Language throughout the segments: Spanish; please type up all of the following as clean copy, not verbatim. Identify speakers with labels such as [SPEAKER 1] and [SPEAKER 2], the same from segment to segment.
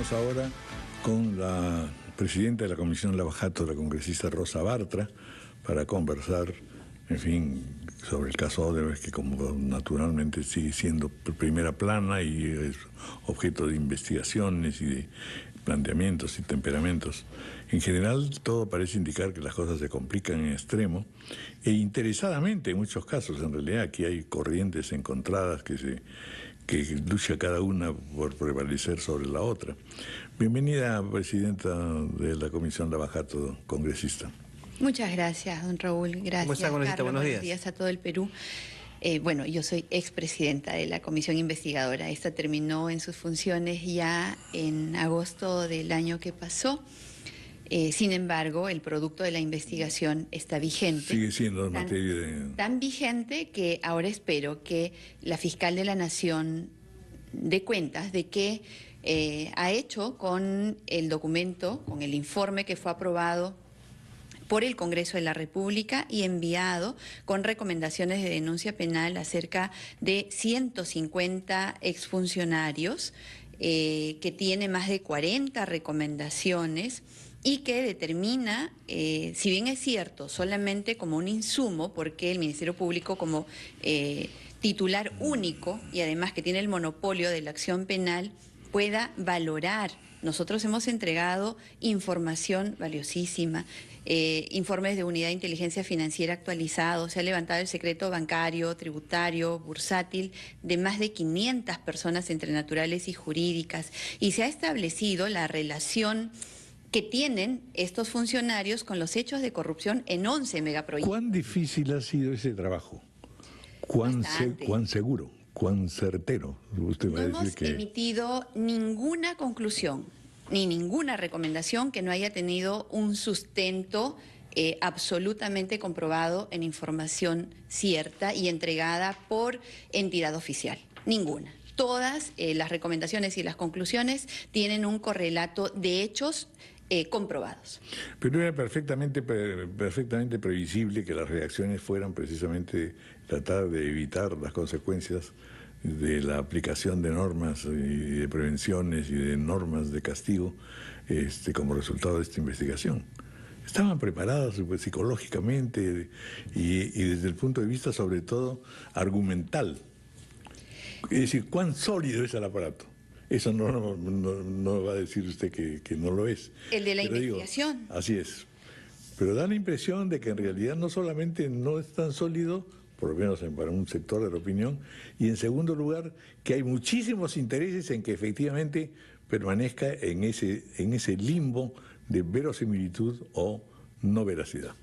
[SPEAKER 1] estamos ahora con la presidenta de la Comisión Lavajato, la congresista Rosa Bartra, para conversar, en fin, sobre el caso Odebrecht, que como naturalmente sigue siendo primera plana y es objeto de investigaciones y de planteamientos y temperamentos. En general, todo parece indicar que las cosas se complican en extremo, e interesadamente en muchos casos. En realidad aquí hay corrientes encontradas que lucha cada una por prevalecer sobre la otra. Bienvenida, presidenta de la Comisión Lavajato, congresista.
[SPEAKER 2] Muchas gracias, don Raúl. Gracias,
[SPEAKER 3] ¿Cómo está, congresista?
[SPEAKER 2] Carlos.
[SPEAKER 3] Buenos
[SPEAKER 2] Buenos días a todo el Perú. Bueno, yo soy expresidenta de la Comisión Investigadora. Esta terminó en sus funciones ya en agosto del año que pasó. Sin embargo, el producto de la investigación está vigente.
[SPEAKER 1] Sigue siendo en materia de...
[SPEAKER 2] Tan vigente que ahora espero que la fiscal de la Nación dé cuentas de qué ha hecho con el documento, con el informe que fue aprobado por el Congreso de la República y enviado con recomendaciones de denuncia penal acerca de 150 exfuncionarios, que tiene más de 40 recomendaciones y que determina, si bien es cierto, solamente como un insumo, porque el Ministerio Público como titular único y además que tiene el monopolio de la acción penal, pueda valorar. Nosotros hemos entregado información valiosísima, informes de unidad de inteligencia financiera actualizados, se ha levantado el secreto bancario, tributario, bursátil de más de 500 personas entre naturales y jurídicas, y se ha establecido la relación que tienen estos funcionarios con los hechos de corrupción en 11 megaproyectos.
[SPEAKER 1] ¿Cuán difícil ha sido ese trabajo? ¿Cuán seguro? ¿Cuán certero? Usted va a decir
[SPEAKER 2] no hemos emitido ninguna conclusión ni ninguna recomendación que no haya tenido un sustento absolutamente comprobado en información cierta y entregada por entidad oficial. Ninguna. Todas las recomendaciones y las conclusiones tienen un correlato de hechos comprobados.
[SPEAKER 1] Pero era perfectamente previsible que las reacciones fueran precisamente tratar de evitar las consecuencias de la aplicación de normas y de prevenciones y de normas de castigo como resultado de esta investigación. Estaban preparadas psicológicamente y desde el punto de vista sobre todo argumental. Es decir, ¿cuán sólido es el aparato? Eso no va a decir usted que no lo es.
[SPEAKER 2] El de la investigación.
[SPEAKER 1] Digo, así es. Pero da la impresión de que en realidad no solamente no es tan sólido, por lo menos para un sector de la opinión, y en segundo lugar, que hay muchísimos intereses en que efectivamente permanezca en ese limbo de verosimilitud o no veracidad.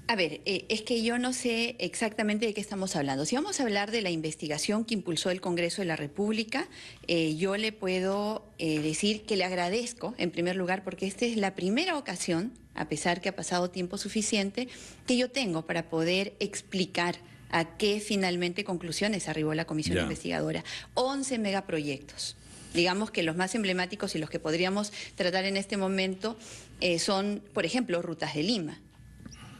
[SPEAKER 2] A ver, es que yo no sé exactamente de qué estamos hablando. Si vamos a hablar de la investigación que impulsó el Congreso de la República, yo le puedo decir que le agradezco, en primer lugar, porque esta es la primera ocasión, a pesar que ha pasado tiempo suficiente, que yo tengo para poder explicar a qué finalmente conclusiones arribó la Comisión Investigadora. 11 megaproyectos. Digamos que los más emblemáticos y los que podríamos tratar en este momento son, por ejemplo, Rutas de Lima,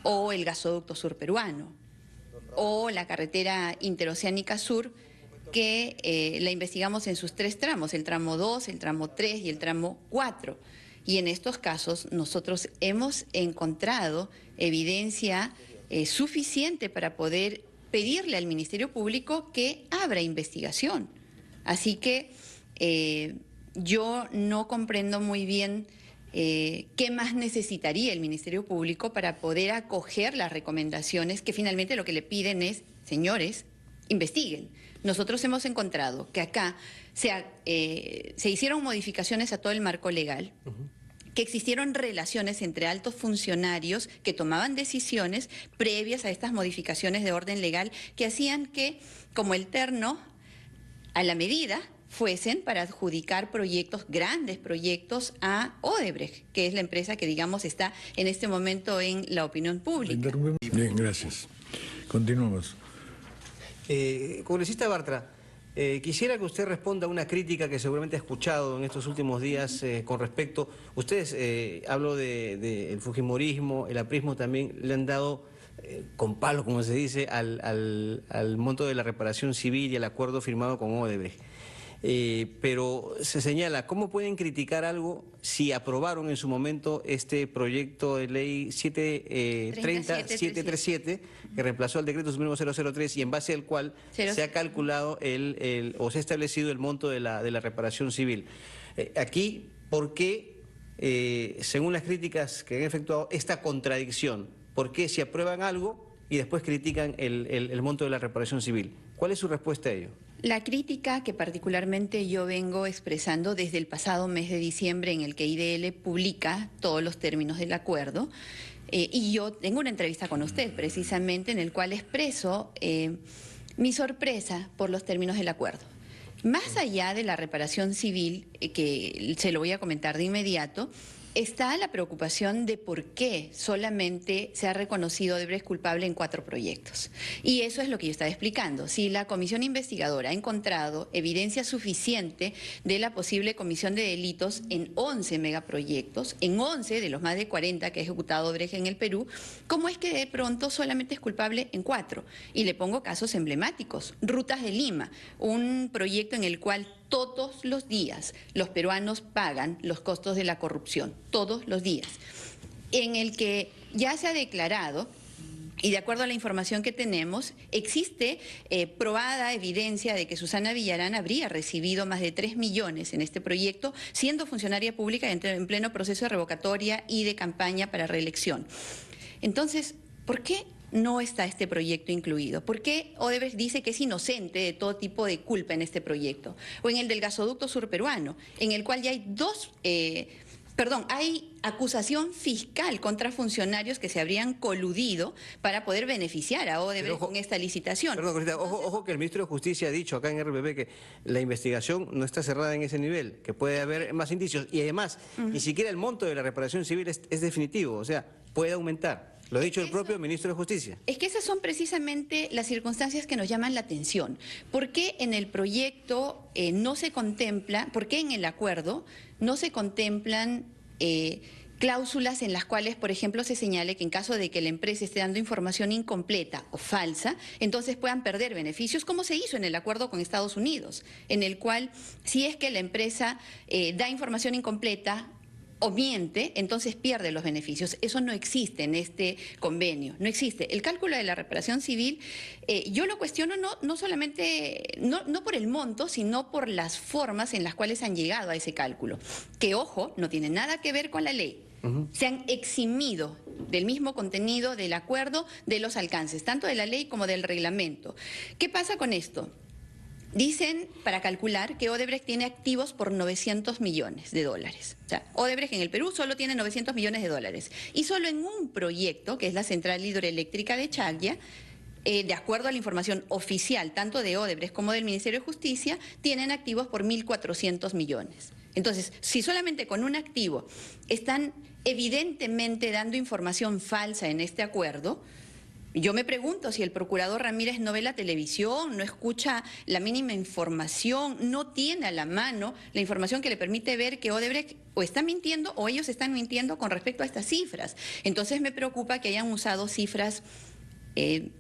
[SPEAKER 2] o el gasoducto sur peruano, o la carretera interoceánica sur, que la investigamos en sus 3 tramos, el tramo 2, el tramo 3 y el tramo 4. Y en estos casos nosotros hemos encontrado evidencia suficiente para poder pedirle al Ministerio Público que abra investigación. Así que yo no comprendo muy bien qué más necesitaría el Ministerio Público para poder acoger las recomendaciones que finalmente lo que le piden es, señores, investiguen. Nosotros hemos encontrado que acá se hicieron modificaciones a todo el marco legal, que existieron relaciones entre altos funcionarios que tomaban decisiones previas a estas modificaciones de orden legal que hacían que, como el terno, a la medida fuesen para adjudicar proyectos, grandes proyectos, a Odebrecht, que es la empresa que, digamos, está en este momento en la opinión pública.
[SPEAKER 1] Bien, gracias. Continuamos.
[SPEAKER 3] Congresista Bartra, quisiera que usted responda a una crítica que seguramente ha escuchado en estos últimos días con respecto... Ustedes, hablo del fujimorismo, el aprismo también, le han dado con palos, como se dice, al monto de la reparación civil y al acuerdo firmado con Odebrecht. pero se señala, ¿cómo pueden criticar algo si aprobaron en su momento este proyecto de ley 737 que reemplazó al decreto 003 y en base al cual se ha calculado o se ha establecido el monto de la reparación civil? Aquí, ¿por qué, según las críticas que han efectuado, esta contradicción? ¿Por qué si aprueban algo y después critican el monto de la reparación civil? ¿Cuál es su respuesta a ello?
[SPEAKER 2] La crítica que particularmente yo vengo expresando desde el pasado mes de diciembre, en el que IDL publica todos los términos del acuerdo, y yo tengo una entrevista con usted precisamente en el cual expreso mi sorpresa por los términos del acuerdo. Más allá de la reparación civil, que se lo voy a comentar de inmediato, está la preocupación de por qué solamente se ha reconocido Odebrecht culpable en 4 proyectos. Y eso es lo que yo estaba explicando. Si la comisión investigadora ha encontrado evidencia suficiente de la posible comisión de delitos en 11 megaproyectos, en 11 de los más de 40 que ha ejecutado Odebrecht en el Perú, ¿cómo es que de pronto solamente es culpable en 4? Y le pongo casos emblemáticos. Rutas de Lima, un proyecto en el cual todos los días los peruanos pagan los costos de la corrupción, todos los días, en el que ya se ha declarado, y de acuerdo a la información que tenemos, existe probada evidencia de que Susana Villarán habría recibido más de 3 millones en este proyecto, siendo funcionaria pública en pleno proceso de revocatoria y de campaña para reelección. Entonces, ¿por qué no está este proyecto incluido? ¿Por qué Odebrecht dice que es inocente de todo tipo de culpa en este proyecto? O en el del gasoducto surperuano, en el cual ya hay hay acusación fiscal contra funcionarios que se habrían coludido para poder beneficiar a Odebrecht con esta licitación.
[SPEAKER 3] Perdón, Cristina, ojo que el ministro de Justicia ha dicho acá en RPP que la investigación no está cerrada en ese nivel, que puede haber más indicios y además ni siquiera el monto de la reparación civil es definitivo, o sea, puede aumentar. Lo ha dicho el propio ministro de Justicia.
[SPEAKER 2] Es que esas son precisamente las circunstancias que nos llaman la atención. ¿Por qué en el proyecto no se contempla, por qué en el acuerdo no se contemplan cláusulas en las cuales, por ejemplo, se señale que en caso de que la empresa esté dando información incompleta o falsa, entonces puedan perder beneficios, como se hizo en el acuerdo con Estados Unidos, en el cual si es que la empresa da información incompleta o miente, entonces pierde los beneficios? Eso no existe en este convenio, no existe. El cálculo de la reparación civil, yo lo cuestiono no solamente, no por el monto, sino por las formas en las cuales han llegado a ese cálculo, que, ojo, no tiene nada que ver con la ley. Se han eximido del mismo contenido del acuerdo de los alcances, tanto de la ley como del reglamento. ¿Qué pasa con esto? Dicen, para calcular, que Odebrecht tiene activos por 900 millones de dólares. O sea, Odebrecht en el Perú solo tiene 900 millones de dólares. Y solo en un proyecto, que es la central hidroeléctrica de Chaglia, de acuerdo a la información oficial, tanto de Odebrecht como del Ministerio de Justicia, tienen activos por 1.400 millones. Entonces, si solamente con un activo están evidentemente dando información falsa en este acuerdo, yo me pregunto si el procurador Ramírez no ve la televisión, no escucha la mínima información, no tiene a la mano la información que le permite ver que Odebrecht o está mintiendo o ellos están mintiendo con respecto a estas cifras. Entonces me preocupa que hayan usado cifras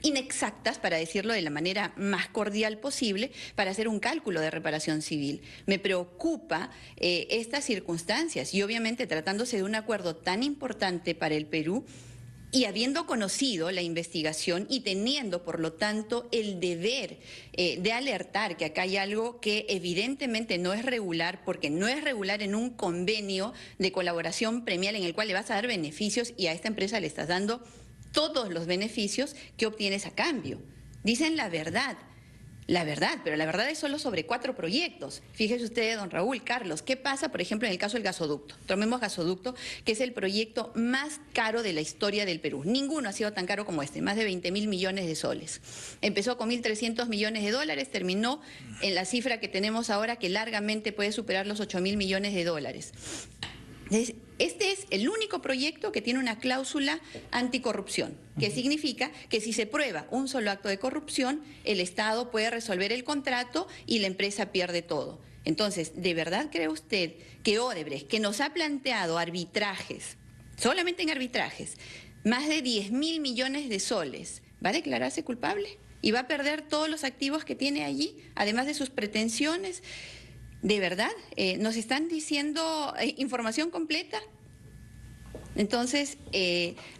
[SPEAKER 2] inexactas, para decirlo de la manera más cordial posible, para hacer un cálculo de reparación civil. Me preocupa estas circunstancias y obviamente tratándose de un acuerdo tan importante para el Perú, y habiendo conocido la investigación y teniendo, por lo tanto, el deber de alertar que acá hay algo que evidentemente no es regular, porque no es regular en un convenio de colaboración premial en el cual le vas a dar beneficios y a esta empresa le estás dando todos los beneficios que obtienes a cambio. Dicen la verdad, pero la verdad es solo sobre 4 proyectos. Fíjese usted, don Raúl, Carlos, ¿qué pasa, por ejemplo, en el caso del gasoducto? Tomemos gasoducto, que es el proyecto más caro de la historia del Perú. Ninguno ha sido tan caro como este, más de 20.000 millones de soles. Empezó con 1.300 millones de dólares, terminó en la cifra que tenemos ahora, que largamente puede superar los 8.000 millones de dólares. Este es el único proyecto que tiene una cláusula anticorrupción, que significa que si se prueba un solo acto de corrupción, el Estado puede resolver el contrato y la empresa pierde todo. Entonces, ¿de verdad cree usted que Odebrecht, que nos ha planteado arbitrajes, solamente en arbitrajes, más de 10.000 millones de soles, va a declararse culpable y va a perder todos los activos que tiene allí, además de sus pretensiones? ¿De verdad? ¿Nos están diciendo información completa? Entonces,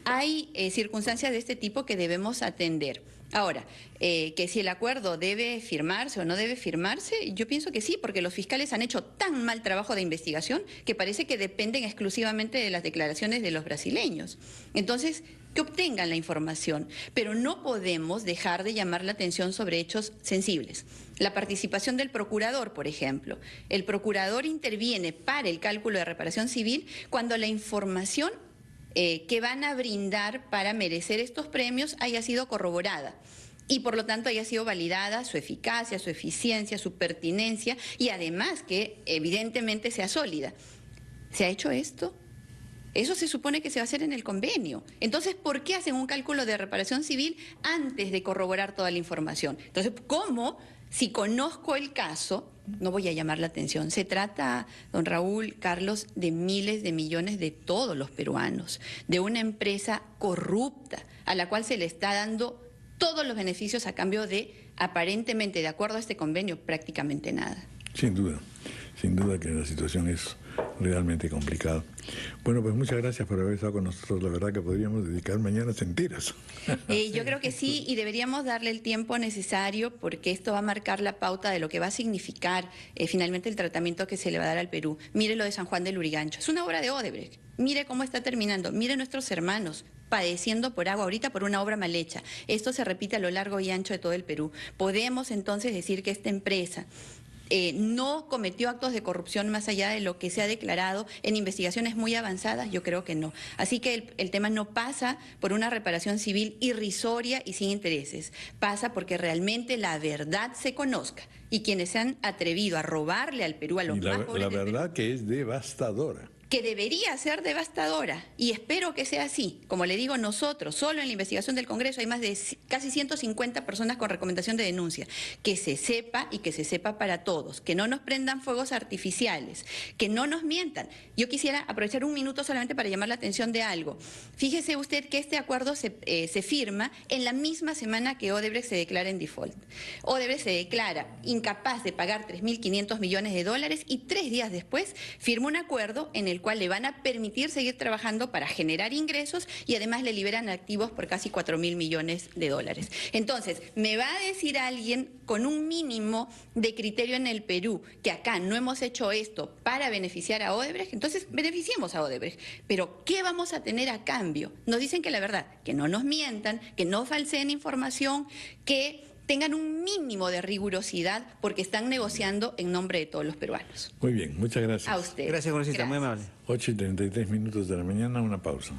[SPEAKER 2] hay circunstancias de este tipo que debemos atender. Ahora, que si el acuerdo debe firmarse o no debe firmarse, yo pienso que sí, porque los fiscales han hecho tan mal trabajo de investigación que parece que dependen exclusivamente de las declaraciones de los brasileños. Entonces, que obtengan la información, pero no podemos dejar de llamar la atención sobre hechos sensibles. La participación del procurador, por ejemplo. El procurador interviene para el cálculo de reparación civil cuando la información que van a brindar para merecer estos premios haya sido corroborada y por lo tanto haya sido validada su eficacia, su eficiencia, su pertinencia y además que evidentemente sea sólida. ¿Se ha hecho esto? Eso se supone que se va a hacer en el convenio. Entonces, ¿por qué hacen un cálculo de reparación civil antes de corroborar toda la información? Entonces, ¿cómo? Si conozco el caso, no voy a llamar la atención. Se trata, don Raúl, Carlos, de miles de millones de todos los peruanos, de una empresa corrupta a la cual se le está dando todos los beneficios a cambio de, aparentemente, de acuerdo a este convenio, prácticamente nada.
[SPEAKER 1] Sin duda que la situación es realmente complicada. Bueno, pues muchas gracias por haber estado con nosotros. La verdad que podríamos dedicar mañanas enteras.
[SPEAKER 2] Yo creo que sí, y deberíamos darle el tiempo necesario porque esto va a marcar la pauta de lo que va a significar finalmente el tratamiento que se le va a dar al Perú. Mire lo de San Juan del Lurigancho. Es una obra de Odebrecht. Mire cómo está terminando. Mire nuestros hermanos padeciendo por agua ahorita por una obra mal hecha. Esto se repite a lo largo y ancho de todo el Perú. Podemos entonces decir que esta empresa no cometió actos de corrupción más allá de lo que se ha declarado en investigaciones muy avanzadas, yo creo que no. Así que el tema no pasa por una reparación civil irrisoria y sin intereses, pasa porque realmente la verdad se conozca y quienes se han atrevido a robarle al Perú a los más pobres
[SPEAKER 1] La
[SPEAKER 2] del Perú,
[SPEAKER 1] verdad que es devastadora.
[SPEAKER 2] que debería ser devastadora, y espero que sea así. Como le digo, nosotros, solo en la investigación del Congreso hay más de casi 150 personas con recomendación de denuncia. Que se sepa y que se sepa para todos, que no nos prendan fuegos artificiales, que no nos mientan. Yo quisiera aprovechar un minuto solamente para llamar la atención de algo. Fíjese usted que este acuerdo se firma en la misma semana que Odebrecht se declara en default. Odebrecht se declara incapaz de pagar 3.500 millones de dólares y 3 días después firma un acuerdo en el cual le van a permitir seguir trabajando para generar ingresos y además le liberan activos por casi 4.000 millones de dólares. Entonces, ¿me va a decir alguien con un mínimo de criterio en el Perú que acá no hemos hecho esto para beneficiar a Odebrecht? Entonces, beneficiemos a Odebrecht. Pero, ¿qué vamos a tener a cambio? Nos dicen que la verdad, que no nos mientan, que no falseen información, que tengan un mínimo de rigurosidad porque están negociando en nombre de todos los peruanos.
[SPEAKER 1] Muy bien, muchas gracias.
[SPEAKER 2] A usted.
[SPEAKER 3] Gracias, congresista, muy amable.
[SPEAKER 1] 8:33 de la mañana, una pausa.